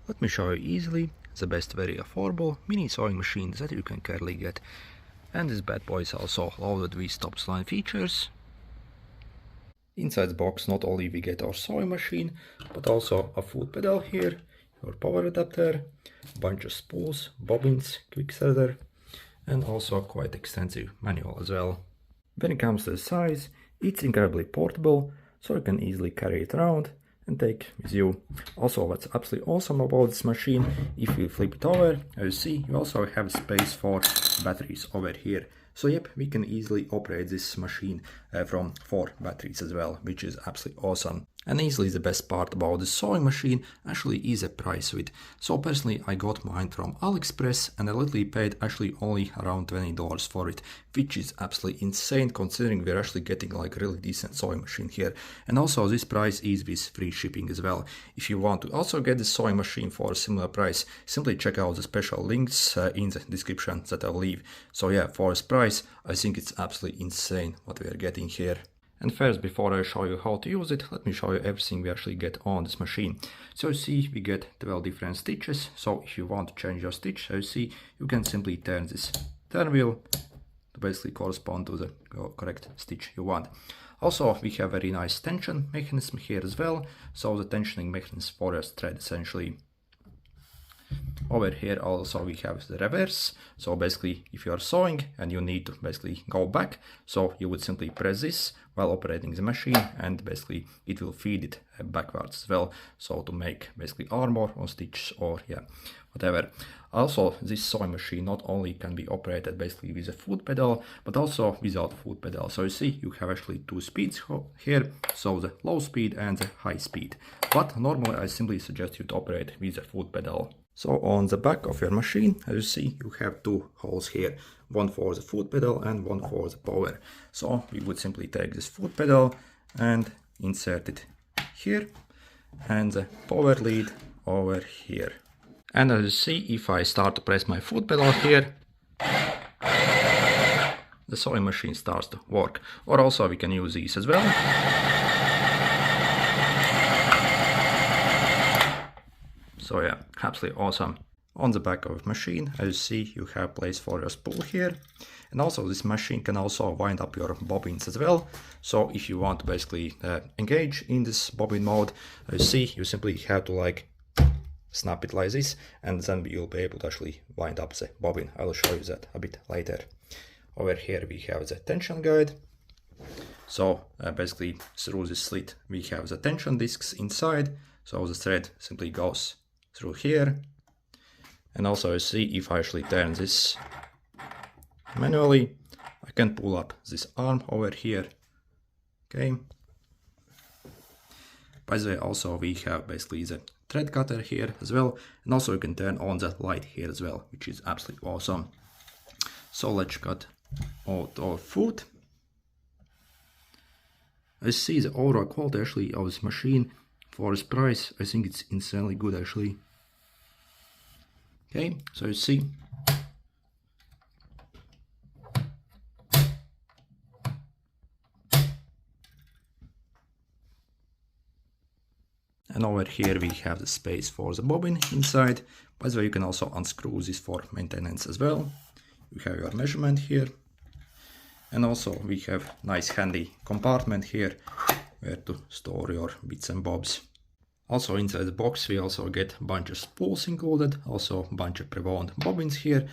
Let me show you easily the best very affordable mini sewing machine that you can currently get. And this bad boy is also loaded with top line features. Inside the box not only we get our sewing machine, but also a foot pedal here, your power adapter, a bunch of spools, bobbins, quick starter, and also a quite extensive manual as well. When it comes to the size, it's incredibly portable, so you can easily carry it around and take with you. Also, what's absolutely awesome about this machine, if you flip it over, as you see, you also have space for batteries over here. So yep, we can easily operate this machine from 4 batteries as well, which is absolutely awesome. And easily the best part about the sewing machine actually is the price of it. So personally I got mine from AliExpress and I literally paid actually only around $20 for it, which is absolutely insane considering we're actually getting like really decent sewing machine here. And also this price is with free shipping as well. If you want to also get the sewing machine for a similar price, simply check out the special links in the description that I'll leave. So yeah, for this price I think it's absolutely insane what we are getting here. And first, before I show you how to use it, let me show you everything we actually get on this machine. So you see, we get 12 different stitches. So if you want to change your stitch, so you see, you can simply turn this turn wheel to basically correspond to the correct stitch you want. Also, we have a very nice tension mechanism here as well. So the tensioning mechanism for your thread essentially. Over here also we have the reverse, so basically if you are sewing and you need to basically go back, so you would simply press this while operating the machine and basically it will feed it backwards as well, so to make basically armor on stitch or yeah, whatever. Also this sewing machine not only can be operated basically with a foot pedal, but also without foot pedal. So you see you have actually 2 speeds here, so the low speed and the high speed. But normally I simply suggest you to operate with a foot pedal. So on the back of your machine, as you see, you have 2 holes here, one for the foot pedal and one for the power. So we would simply take this foot pedal and insert it here and the power lead over here. And as you see, if I start to press my foot pedal here, the sewing machine starts to work. Or also we can use these as well. So yeah, absolutely awesome. On the back of the machine, as you see, you have place for your spool here. And also this machine can also wind up your bobbins as well. So if you want to basically engage in this bobbin mode, as you see, you simply have to like snap it like this, and then you'll be able to actually wind up the bobbin. I will show you that a bit later. Over here we have the tension guide. So basically through this slit we have the tension discs inside. So the thread simply goes through here. And also you see, if I actually turn this manually, I can pull up this arm over here. Okay. By the way, also we have basically the thread cutter here as well, and also you can turn on the light here as well, which is absolutely awesome. So let's cut out our foot. I see the overall quality actually of this machine for this price. I think it's insanely good actually. Okay, so you see, and over here we have the space for the bobbin inside. By the way, you can also unscrew this for maintenance as well. You have your measurement here, and also we have nice handy compartment here where to store your bits and bobs. Also inside the box we also get a bunch of spools included, also a bunch of pre-wound bobbins here,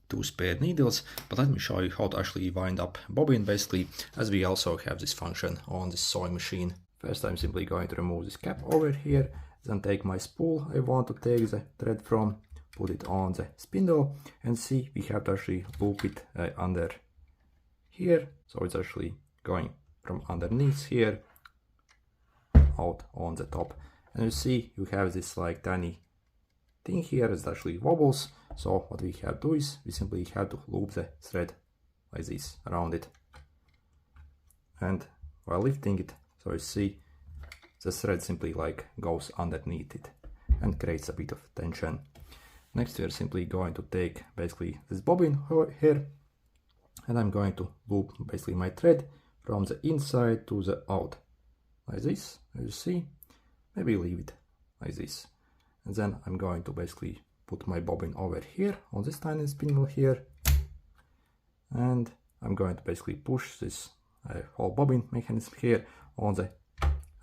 2 spare needles, but let me show you how to actually wind up bobbin basically, as we also have this function on this sewing machine. First I'm simply going to remove this cap over here, then take my spool I want to take the thread from, put it on the spindle, and see we have to actually loop it under here, so it's actually going from underneath here out on the top. And you see you have this like tiny thing here that actually wobbles. So what we have to do is we simply have to loop the thread like this around it. And while lifting it, so you see the thread simply like goes underneath it and creates a bit of tension. Next we are simply going to take basically this bobbin here, and I'm going to loop basically my thread from the inside to the out like this, as you see. Maybe leave it like this. and then I'm going to basically put my bobbin over here on this tiny spindle here, and I'm going to basically push this whole bobbin mechanism here on the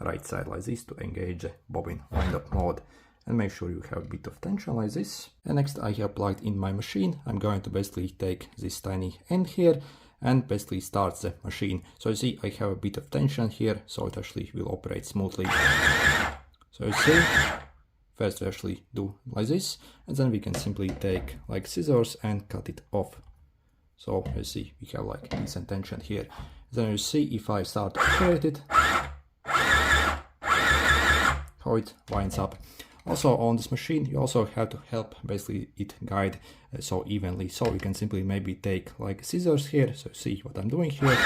right side like this to engage the bobbin wind-up mode, and make sure you have a bit of tension like this. And next I have plugged in my machine. I'm going to basically take this tiny end here and basically start the machine. So you see I have a bit of tension here, so it actually will operate smoothly. So you see, first we actually do like this, and then we can simply take like scissors and cut it off. So you see we have like decent tension here. Then you see if I start to operate it, how it winds up. Also on this machine you also have to help basically it guide so evenly. So you can simply maybe take like scissors here, so see what I'm doing here,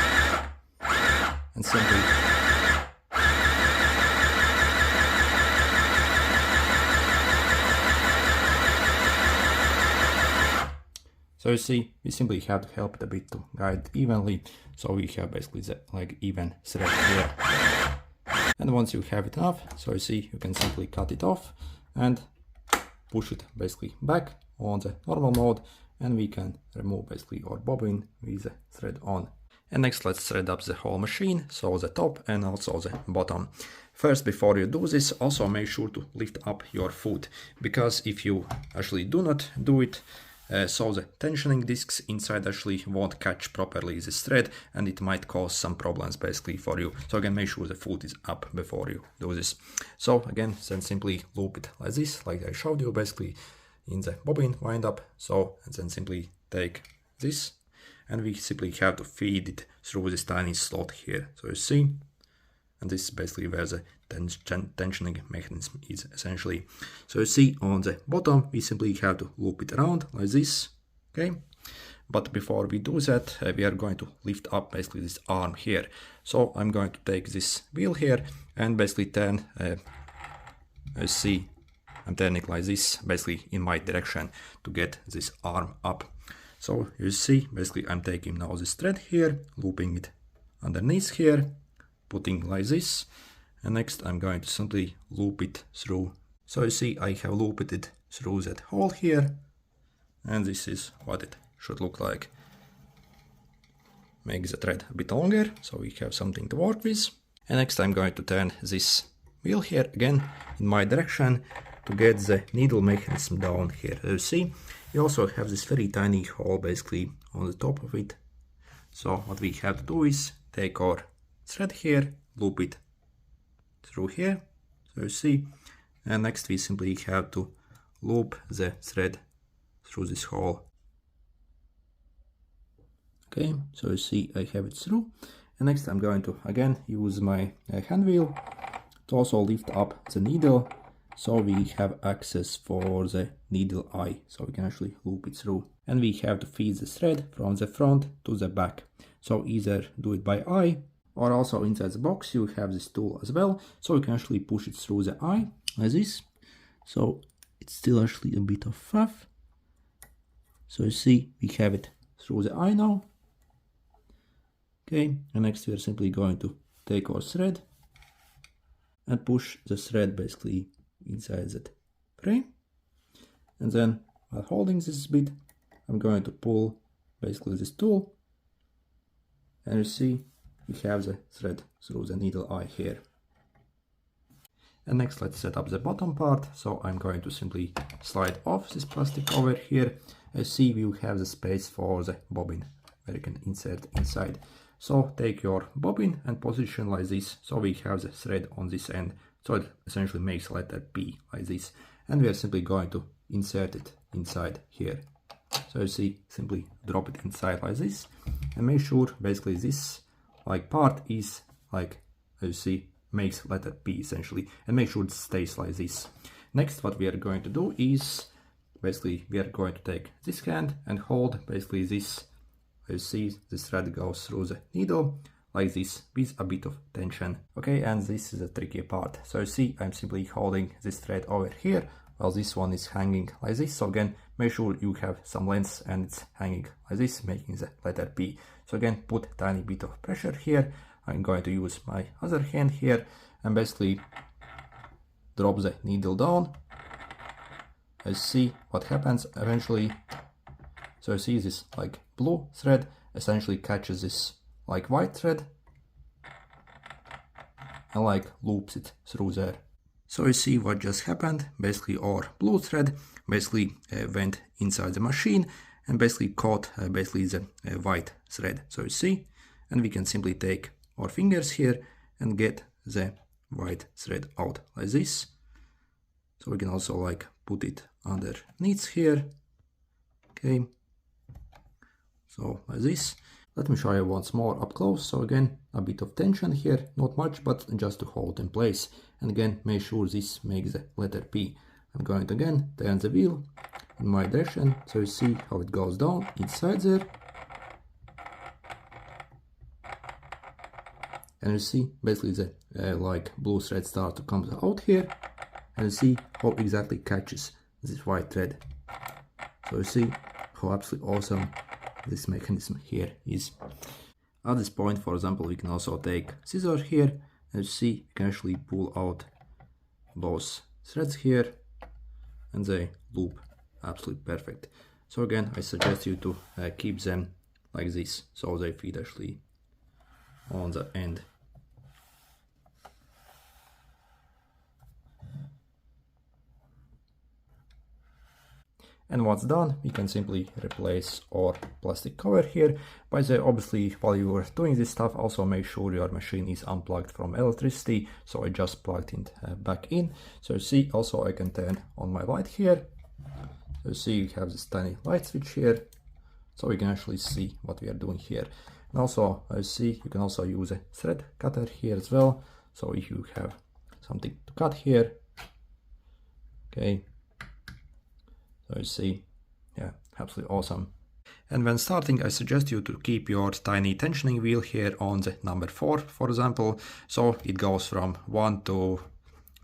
and simply so you see we simply have to help it a bit to guide evenly, so we have basically the like even thread here. And once you have it enough, so you see you can simply cut it off and push it basically back on the normal mode, and we can remove basically our bobbin with the thread on. And next let's thread up the whole machine, so the top and also the bottom. First, before you do this, also make sure to lift up your foot, because if you actually do not do it, so the tensioning discs inside actually won't catch properly this thread, and it might cause some problems basically for you. So again, make sure the foot is up before you do this. So again, then simply loop it like this, like I showed you basically in the bobbin wind up. So and then simply take this, and we simply have to feed it through this tiny slot here. So you see, and this is basically where the tensioning mechanism is essentially. So you see on the bottom we simply have to loop it around like this, okay? But before we do that, we are going to lift up basically this arm here. So I'm going to take this wheel here and basically turn, you see I'm turning like this basically in my direction to get this arm up. So you see basically I'm taking now this thread here, looping it underneath here, putting like this, and next I'm going to simply loop it through. So you see I have looped it through that hole here, and this is what it should look like. Make the thread a bit longer so we have something to work with. And next I'm going to turn this wheel here again in my direction to get the needle mechanism down here. You see you also have this very tiny hole basically on the top of it. So what we have to do is take our thread here, loop it through here, so you see, and next we simply have to loop the thread through this hole. Okay, so you see I have it through, and next I'm going to again use my hand wheel to also lift up the needle, so we have access for the needle eye, so we can actually loop it through. And we have to feed the thread from the front to the back, so either do it by eye, or also inside the box you have this tool as well, so you can actually push it through the eye like this. So it's still actually a bit of fluff. So you see we have it through the eye now. Okay, and next we are simply going to take our thread and push the thread basically inside that frame. And then while holding this bit, I'm going to pull basically this tool, and you see we have the thread through the needle eye here. And next let's set up the bottom part. So I'm going to simply slide off this plastic over here. As see we have the space for the bobbin where you can insert inside. So take your bobbin and position like this, so we have the thread on this end, so it essentially makes letter P like this, and we are simply going to insert it inside here. So you see, simply drop it inside like this, and make sure basically this like part is like, as you see, makes letter P essentially, and make sure it stays like this. Next what we are going to do is basically we are going to take this hand and hold basically this. You see this thread goes through the needle like this with a bit of tension. Okay, and this is the tricky part. So you see I'm simply holding this thread over here while this one is hanging like this. So again, make sure you have some length and it's hanging like this, making the letter P. So again, put a tiny bit of pressure here. I'm going to use my other hand here and basically drop the needle down I see what happens eventually. So you see this like blue thread essentially catches this like white thread and like loops it through there. So you see what just happened. Basically our blue thread basically went inside the machine and basically caught basically the white thread. So you see, and we can simply take our fingers here and get the white thread out like this. So we can also like put it underneath here. Okay, so like this. Let me show you once more up close. So again, a bit of tension here, not much, but just to hold in place. And again, make sure this makes the letter P. I'm going to again turn the wheel in my direction, so you see how it goes down inside there. And you see basically the like blue thread start to come out here, and you see how exactly catches this white thread. So you see how absolutely awesome this mechanism here is. At this point, for example, we can also take scissors here, and you see you can actually pull out those threads here, and they loop absolutely perfect. So again, I suggest you to keep them like this, so they fit actually on the end. And once done, we can simply replace our plastic cover here. By the way, obviously, while you are doing this stuff, also make sure your machine is unplugged from electricity. So I just plugged it back in. So you see, also I can turn on my light here. So you see, you have this tiny light switch here. So we can actually see what we are doing here. And also, you see, you can also use a thread cutter here as well. So if you have something to cut here, okay. So you see, yeah, absolutely awesome. And when starting, I suggest you to keep your tiny tensioning wheel here on the number 4, for example. So it goes from 1 to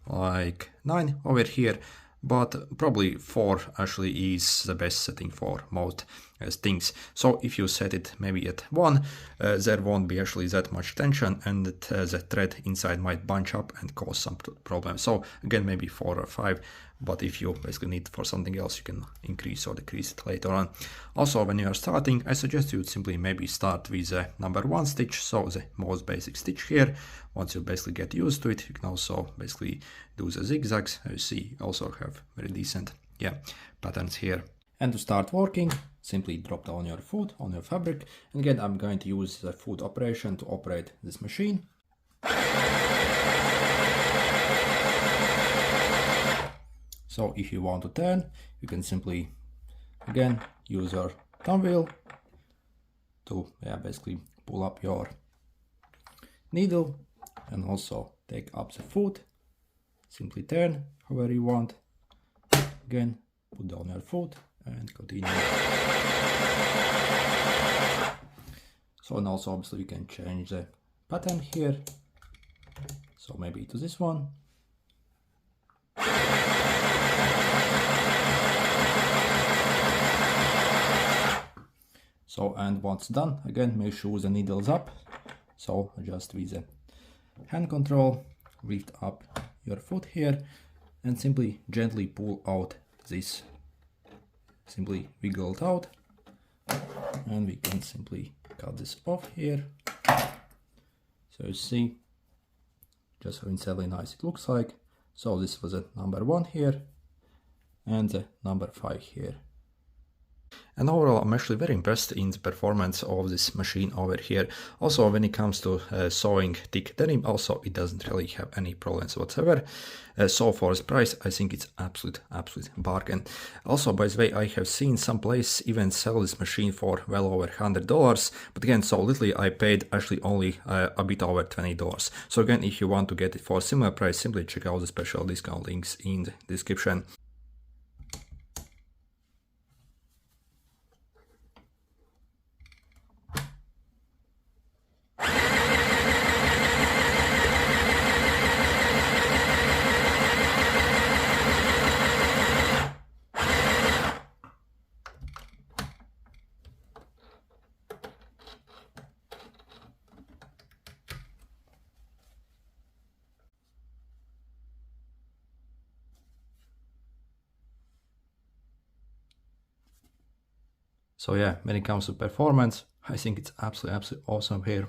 like 9 over here, but probably 4 actually is the best setting for most things. So if you set it maybe at 1, there won't be actually that much tension, and the thread inside might bunch up and cause some problems. So again, maybe 4 or 5, but if you basically need for something else, you can increase or decrease it later on. Also, when you are starting, I suggest you simply maybe start with the number 1 stitch, so the most basic stitch here. Once you basically get used to it, you can also basically do the zigzags. You see, also have very decent, yeah, patterns here. And to start working, simply drop down your foot on your fabric. And again, I'm going to use the foot operation to operate this machine. So if you want to turn, you can simply, again, use your thumb wheel to basically pull up your needle and also take up the foot. Simply turn however you want. Again, put down your foot and continue. So, and also obviously we can change the pattern here. So maybe to this one. So, and once done, again, make sure the needle's up. So just with the hand control, lift up your foot here and simply gently pull out this. Simply wiggle it out, and we can simply cut this off here. So you see just how insanely nice it looks like. So this was a number 1 here and the number 5 here. And overall, I'm actually very impressed in the performance of this machine over here. Also, when it comes to sewing thick denim, also it doesn't really have any problems whatsoever. So for its price, I think it's absolute bargain. Also, by the way, I have seen some place even sell this machine for well over $100. But again, so literally I paid actually only a bit over $20. So again, if you want to get it for a similar price, simply check out the special discount links in the description. So yeah, when it comes to performance, I think it's absolutely awesome here.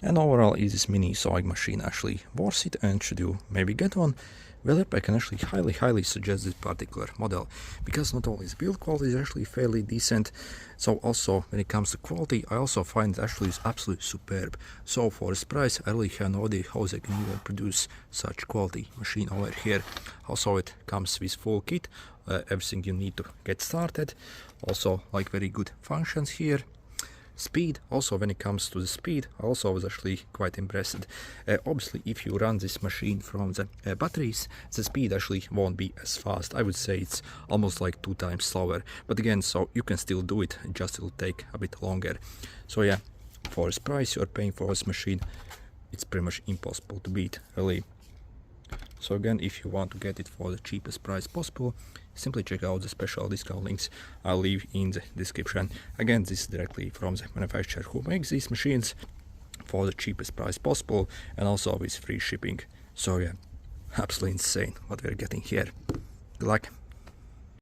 And overall, is this mini sewing machine actually worth it, and should you maybe get one? Well, I can actually highly suggest this particular model, because not only its build quality is actually fairly decent, so also when it comes to quality, I also find it actually is absolutely superb. So for this price, I really have no idea how they can even produce such quality machine over here. Also, it comes with full kit, everything you need to get started. Also, like very good functions here. Speed, also when it comes to the speed, I also was actually quite impressed. Obviously, if you run this machine from the batteries, the speed actually won't be as fast. I would say it's almost like 2 times slower. But again, so you can still do it, just it'll take a bit longer. So yeah, for this price you're paying for this machine, it's pretty much impossible to beat, really. So again, if you want to get it for the cheapest price possible, simply check out the special discount links I'll leave in the description. Again, this is directly from the manufacturer who makes these machines for the cheapest price possible, and also with free shipping. So yeah, absolutely insane what we're getting here. Good luck.